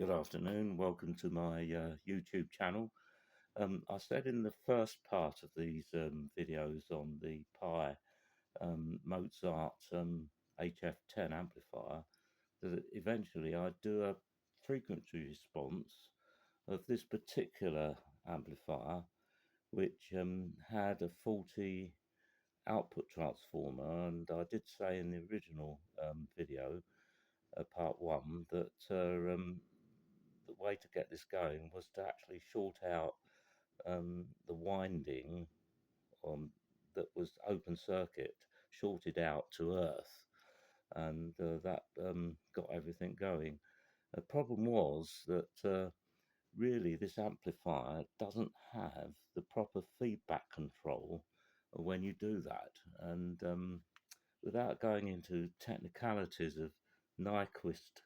Good afternoon. Welcome to my YouTube channel. I said in the first part of these videos on the Pye Mozart HF10 amplifier that eventually I'd do a frequency response of this particular amplifier, which had a faulty output transformer. And I did say in the original video, part one, that the way to get this going was to actually short out the winding that was open circuit, shorted out to earth, and that got everything going. The problem was that really this amplifier doesn't have the proper feedback control when you do that, and without going into technicalities of Nyquist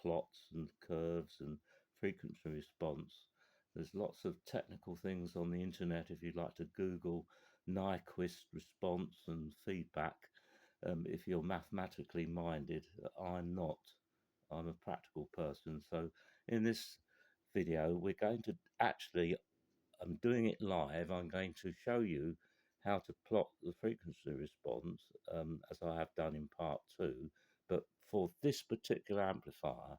plots and curves and frequency response. There's lots of technical things on the internet if you'd like to Google Nyquist response and feedback. If you're mathematically minded, I'm not. I'm a practical person. So in this video, we're going to actually, I'm doing it live. I'm going to show you how to plot the frequency response as I have done in part two. But for this particular amplifier,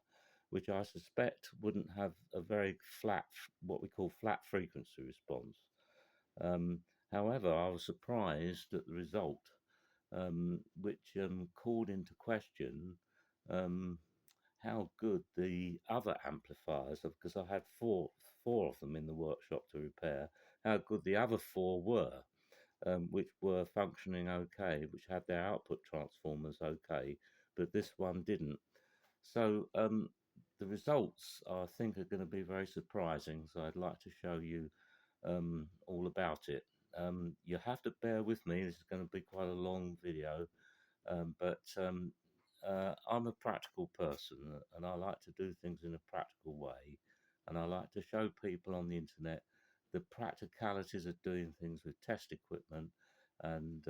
which I suspect wouldn't have a very flat, what we call flat frequency response. However, I was surprised at the result, which called into question how good the other amplifiers, because I had four of them in the workshop to repair, how good the other four were, which were functioning okay, which had their output transformers okay, but this one didn't. So the results, I think, are going to be very surprising. So I'd like to show you all about it. You have to bear with me. This is going to be quite a long video, but I'm a practical person, and I like to do things in a practical way, and I like to show people on the internet the practicalities of doing things with test equipment and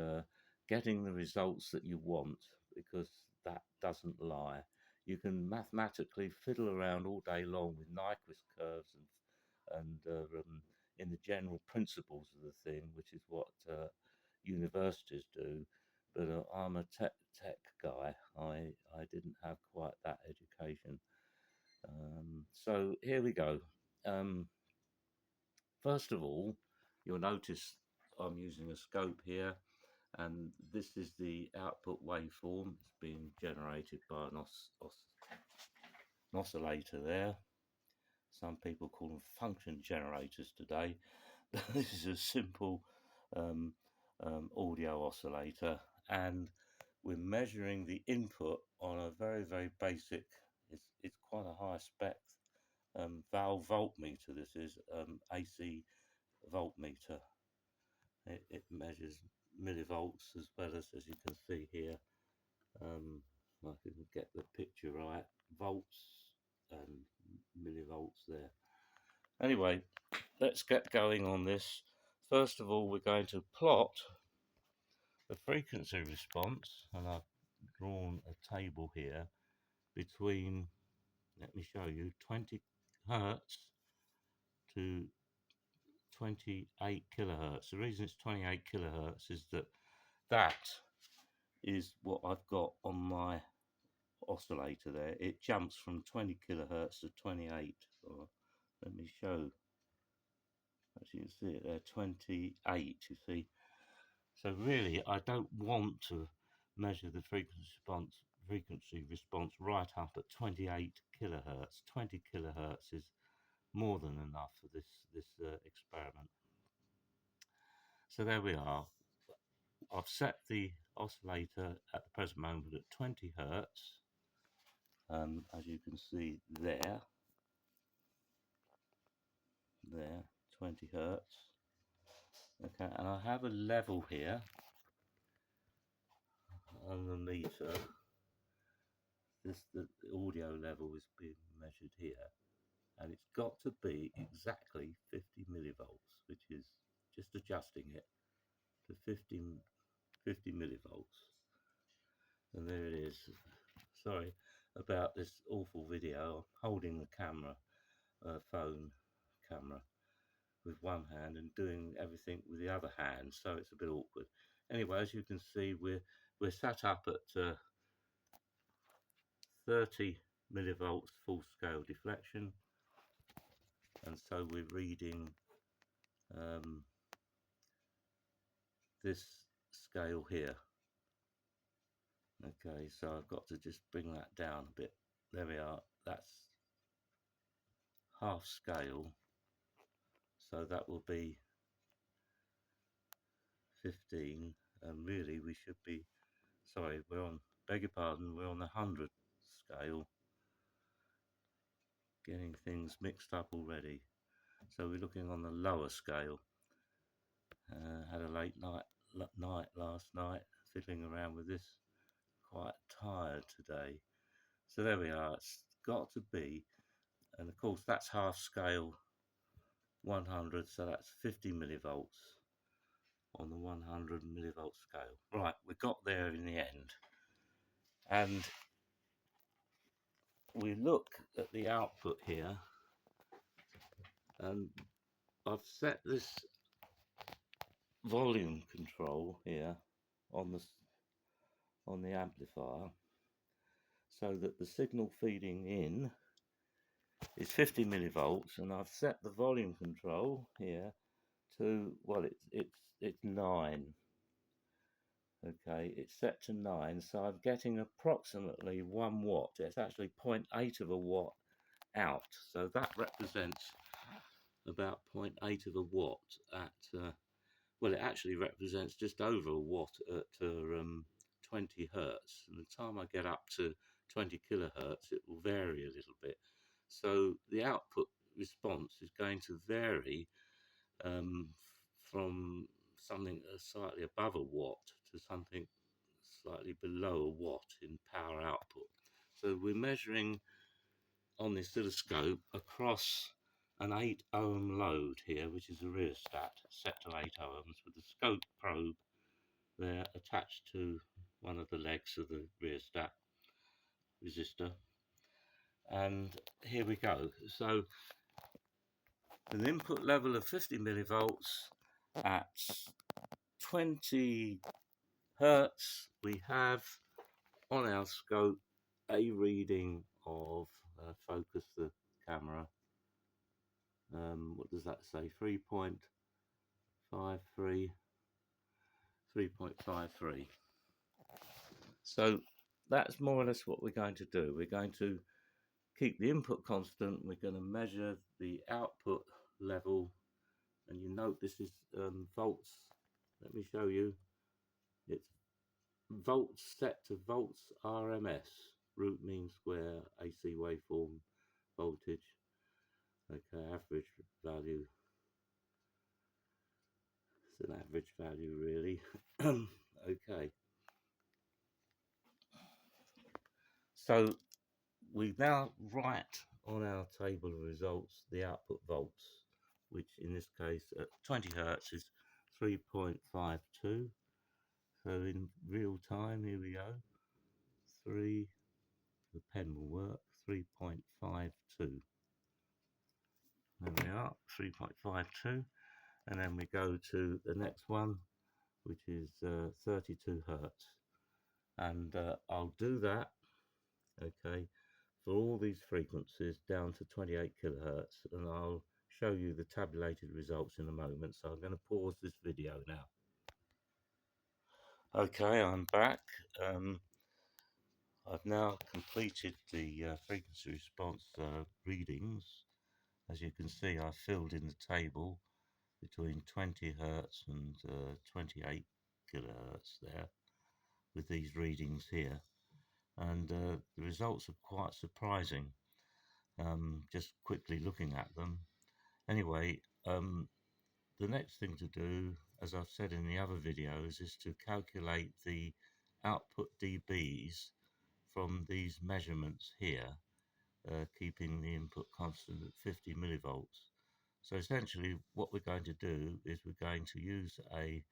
getting the results that you want, because that doesn't lie. You can mathematically fiddle around all day long with Nyquist curves and in the general principles of the thing, which is what universities do. But I'm a tech guy. I didn't have quite that education. So here we go. First of all, you'll notice I'm using a scope here, and this is the output waveform. It's being generated by an oscillator there. Some people call them function generators today. This is a simple audio oscillator, and we're measuring the input on a very basic, it's quite a high spec valve voltmeter. This is AC voltmeter. It measures millivolts as well as you can see here. I can get the picture right, volts and millivolts there. Anyway, let's get going on this. First of all, we're going to plot the frequency response, and I've drawn a table here between, let me show you, 20 hertz to 28 kilohertz. The reason it's 28 kilohertz is that is what I've got on my oscillator there. It jumps from 20 kilohertz to 28. Or let me show, as you can see it there, 28, you see. So really, I don't want to measure the frequency response right up at 28 kilohertz. 20 kilohertz is more than enough for this experiment. So there we are. I've set the oscillator at the present moment at 20 hertz, as you can see there, 20 hertz. Okay, and I have a level here on the meter. The audio level is being measured here, and it's got to be exactly 50 millivolts, which is just adjusting it to 50 millivolts. And there it is. Sorry, about this awful video. I'm holding the camera, phone camera, with one hand and doing everything with the other hand, so it's a bit awkward. Anyway, as you can see, we're sat up at 30 millivolts full scale deflection, and so we're reading this scale here. Okay, so I've got to just bring that down a bit. There we are. That's half scale, so that will be 15, and really we should be, sorry, we're on, beg your pardon, we're on the 100 scale. Getting things mixed up already. So we're looking on the lower scale. Had a late night last night, fiddling around with this. Quite tired today. So there we are. It's got to be, and of course that's half scale 100, so that's 50 millivolts on the 100 millivolt scale. Right, we got there in the end, and we look at the output here, and I've set this volume control here on the amplifier, so that the signal feeding in is 50 millivolts, and I've set the volume control here to, well, it's 9. Okay, it's set to 9, so I'm getting approximately 1 watt. It's actually 0.8 of a watt out, so that represents about 0.8 of a watt at well, it actually represents just over a watt at 20 hertz. And the time I get up to 20 kilohertz, it will vary a little bit. So the output response is going to vary from something slightly above a watt to something slightly below a watt in power output. So we're measuring on this oscilloscope across an 8 ohm load here, which is a rheostat set to 8 ohms with a scope probe there attached to one of the legs of the rheostat resistor. And here we go. So an input level of 50 millivolts at 20 hertz, we have on our scope a reading of, focus the camera, what does that say, 3.53. So that's more or less what we're going to do. We're going to keep the input constant, we're going to measure the output level, and you note this is volts. Let me show you. It's volts set to volts RMS, root mean square AC waveform voltage. Okay, average value. It's an average value really. Okay. So we now write on our table of results the output volts, which in this case at 20 hertz is 3.52. So in real time, here we go. The pen will work. 3.52. There we are, 3.52. And then we go to the next one, which is 32 hertz. And I'll do that, okay, for all these frequencies down to 28 kilohertz, and I'll show you the tabulated results in a moment. So I'm going to pause this video now. Okay, I'm back. I've now completed the frequency response readings. As you can see, I filled in the table between 20 hertz and 28 kilohertz there with these readings here, and the results are quite surprising, just quickly looking at them. Anyway, the next thing to do, as I've said in the other videos, is to calculate the output dBs from these measurements here, keeping the input constant at 50 millivolts. So essentially what we're going to do is we're going to use a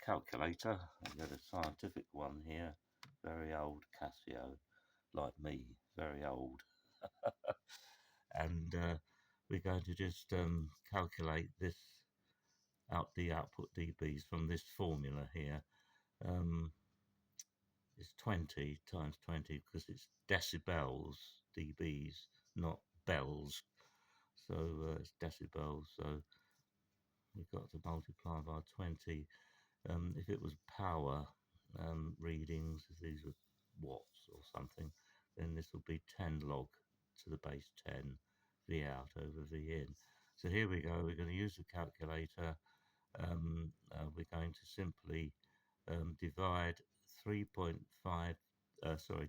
calculator. I've got a scientific one here, very old Casio, like me, very old. And we're going to just calculate this the output dBs from this formula here. Um, it's 20 times 20 because it's decibels, dBs, not bells. So it's decibels. So we've got to multiply by 20. If it was power readings, if these were watts or something, then this will be 10 log to the base 10 V out over V in. So here we go. We're going to use the calculator. We're going to simply divide 3.5,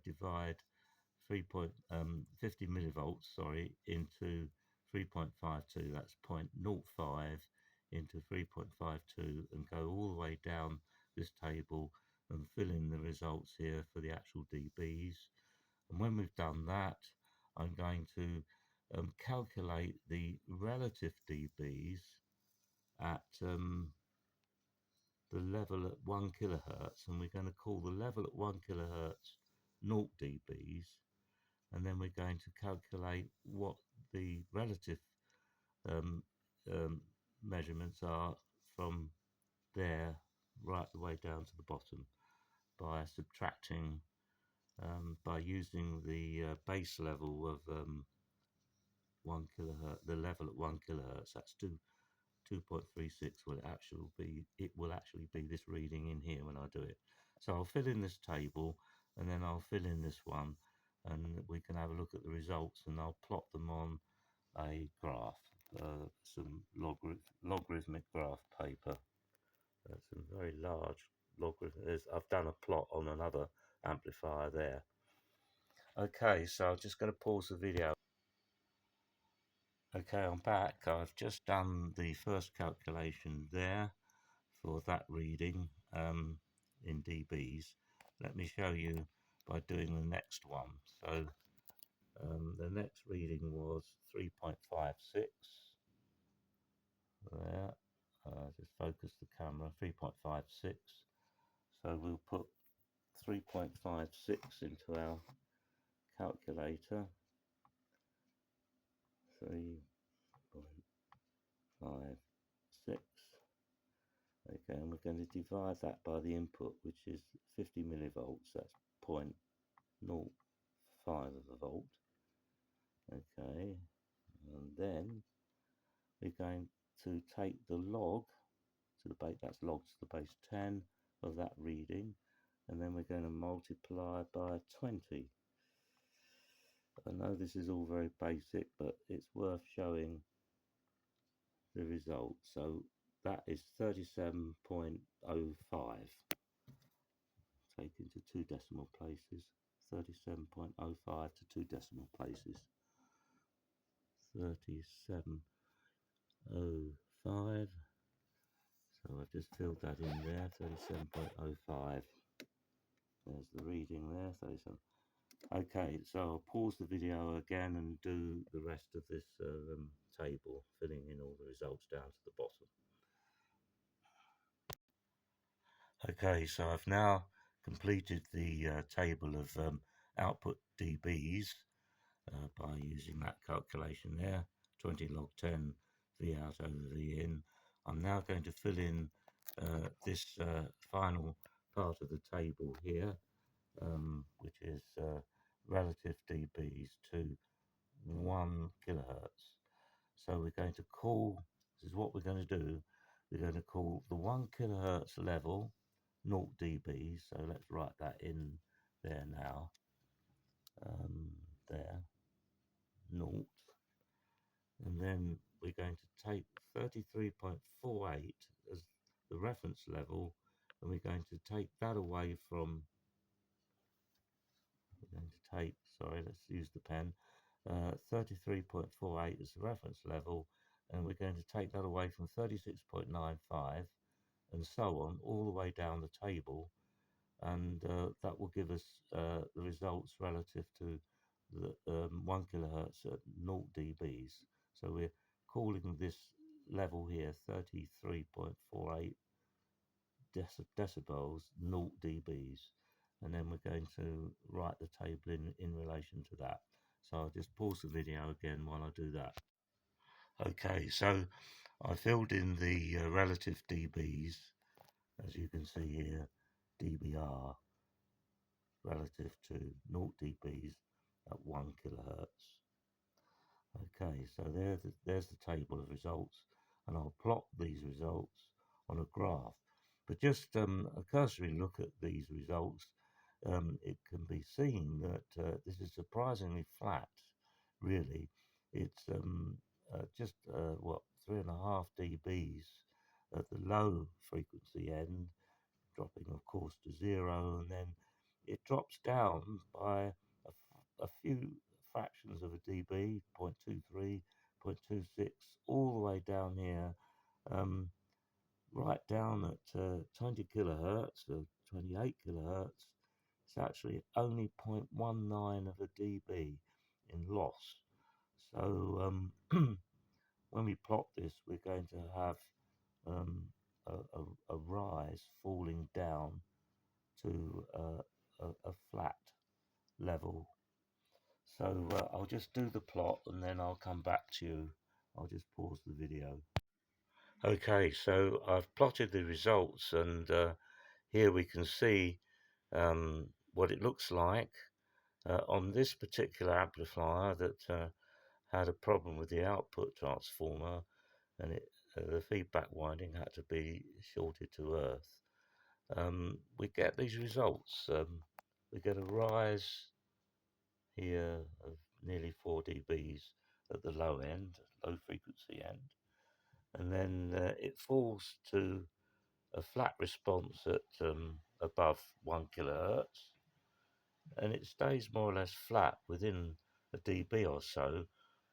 divide 3.50 millivolts, into 3.52. That's 0.05 into 3.52, and go all the way down this table and fill in the results here for the actual dBs. And when we've done that, I'm going to calculate the relative dBs at the level at 1 kilohertz, and we're going to call the level at 1 kilohertz 0 dBs, and then we're going to calculate what the relative um, um, measurements are from there right the way down to the bottom by subtracting, by using the base level of 1 kilohertz, the level at 1 kilohertz. That's 2.36. It will actually be this reading in here when I do it. So I'll fill in this table, and then I'll fill in this one, and we can have a look at the results, and I'll plot them on a graph, some logarithmic graph paper. Some very large logarithms. I've done a plot on another amplifier there. Okay, so I'm just going to pause the video. Okay, I'm back. I've just done the first calculation there for that reading in dBs. Let me show you by doing the next one. So the next reading was 3.56. There, just focus the camera, 3.56. So we'll put 3.56 into our calculator. 3.56. Okay, and we're going to divide that by the input, which is 50 millivolts. That's 0.05 of a volt. Okay, and then we're going to take the log to the base, that's log to the base 10 of that reading, and then we're going to multiply by 20. I know this is all very basic, but it's worth showing the result. So that is 37.05. Take into two decimal places. 37.05 to two decimal places. 37.05. So I've just filled that in there. 37.05. There's the reading there. 37. Okay, so I'll pause the video again and do the rest of this table, filling in all the results down to the bottom. Okay, so I've now completed the table of output dBs by using that calculation there, 20 log 10 V out over V in. I'm now going to fill in this final part of the table here, which is relative dBs to 1 kilohertz. So we're going to call, this is what we're going to do, we're going to call the 1 kilohertz level 0 dB. So let's write that in there now. There, 0. And then we're going to take 33.48 as the reference level, and we're going to take that away from, we're going to take, sorry, let's use the pen, 33.48 as the reference level, and we're going to take that away from 36.95, and so on, all the way down the table, and that will give us the results relative to the 1 kilohertz at 0 dBs. So we're calling this level here 33.48 decibels 0 dBs, and then we're going to write the table in relation to that. So I'll just pause the video again while I do that. Okay, so I filled in the relative dBs, as you can see here, dBr relative to 0 dBs at 1 kilohertz. Okay, so there's the table of results, and I'll plot these results on a graph. But just a cursory look at these results, it can be seen that this is surprisingly flat, really. It's just, what, 3.5 dBs at the low frequency end, dropping, of course, to 0, and then it drops down by a few fractions of a dB, 0.23, 0.26, all the way down here, right down at 20 kilohertz, or 28 kilohertz. It's actually only 0.19 of a dB in loss. So when we plot this, we're going to have um, a rise falling down to a flat level. So I'll just do the plot and then I'll come back to you. I'll just pause the video. Okay, so I've plotted the results, and here we can see what it looks like on this particular amplifier that had a problem with the output transformer, and the feedback winding had to be shorted to earth. We get these results. We get a rise here of nearly 4 dBs at the low end, low frequency end, and then it falls to a flat response at above 1 kilohertz, and it stays more or less flat within a dB or so,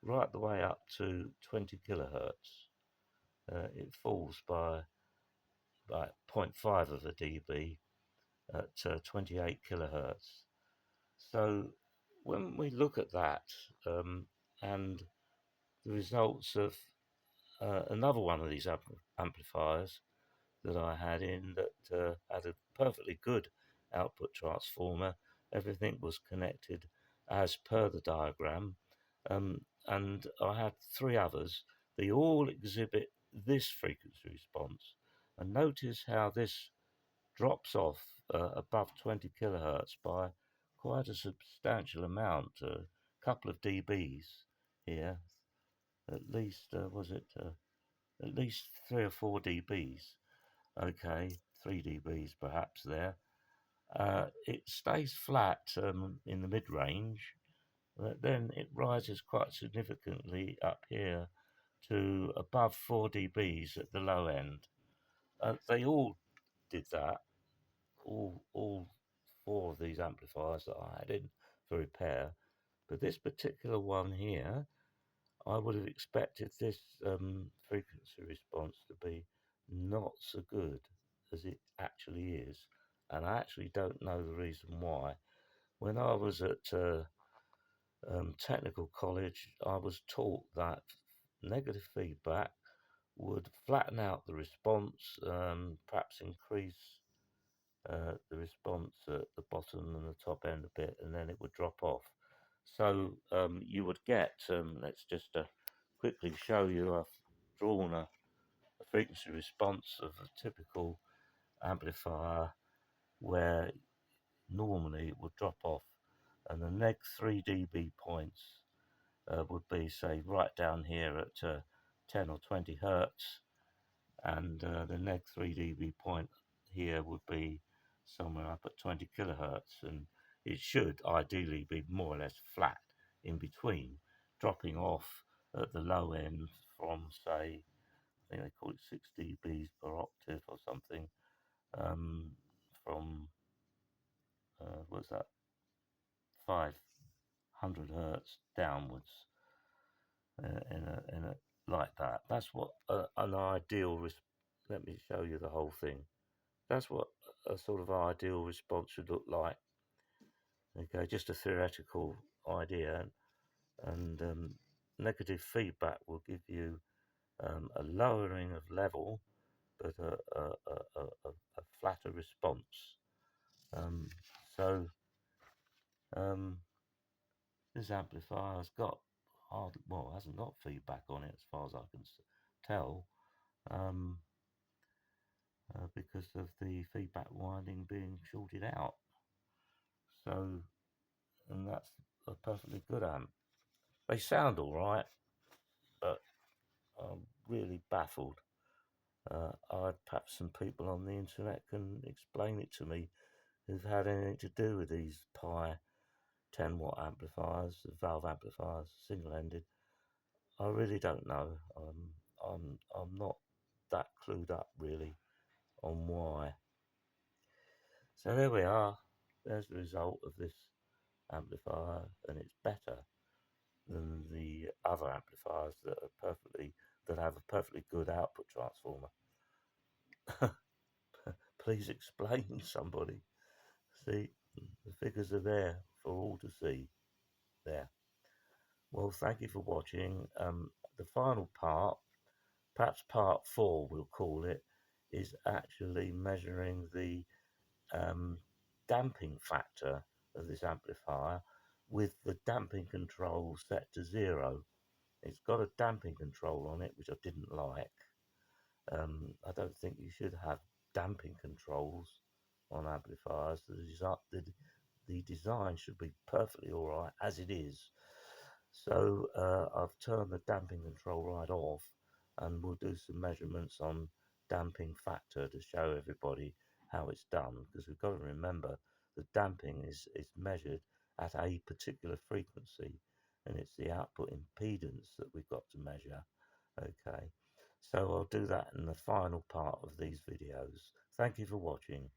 right the way up to 20 kilohertz. It falls by 0.5 of a dB at 28 kilohertz. So when we look at that and the results of another one of these amplifiers that I had in that had a perfectly good output transformer, everything was connected as per the diagram, and I had 3 others. They all exhibit this frequency response, and notice how this drops off above 20 kilohertz by quite a substantial amount, a couple of dBs here, at least, at least 3 or 4 dBs, okay, 3 dBs perhaps there. It stays flat in the mid-range, but then it rises quite significantly up here to above 4 dBs at the low end. They all did that, all 4 of these amplifiers that I had in for repair, but this particular one here, I would have expected this frequency response to be not so good as it actually is, and I actually don't know the reason why. When I was at technical college, I was taught that negative feedback would flatten out the response, perhaps increase the response at the bottom and the top end a bit, and then it would drop off. So you would get, let's just quickly show you, I've drawn a frequency response of a typical amplifier where normally it would drop off, and the neg 3 dB points would be, say, right down here at 10 or 20 hertz, and the neg 3 dB point here would be somewhere up at 20 kilohertz, and it should ideally be more or less flat in between, dropping off at the low end from, say, I think they call it 6 dBs per octave or something, from what's that, 500 hertz downwards, in a like that. That's what an ideal. Let me show you the whole thing. That's what a sort of ideal response should look like. Okay, just a theoretical idea, and negative feedback will give you a lowering of level, but a flatter response. So this amplifier has got hasn't got feedback on it as far as I can tell, because of the feedback winding being shorted out. So, and that's a perfectly good amp. They sound all right, but I'm really baffled. Perhaps some people on the internet can explain it to me who've had anything to do with these Pye 10-watt amplifiers, valve amplifiers, single-ended. I really don't know. I'm not that clued up really on why. So there we are. There's the result of this amplifier, and it's better than the other amplifiers that have a perfectly good output transformer. Please explain, somebody. See, the figures are there for all to see. There. Well, thank you for watching. The final part, perhaps part 4 we'll call it, is actually measuring the damping factor of this amplifier with the damping control set to 0. It's got a damping control on it, which I didn't like. I don't think you should have damping controls on amplifiers. The design should be perfectly alright as it is. So I've turned the damping control right off, and we'll do some measurements on damping factor to show everybody how it's done, because we've got to remember the damping is measured at a particular frequency, and it's the output impedance that we've got to measure. Okay, so I'll do that in the final part of these videos. Thank you for watching.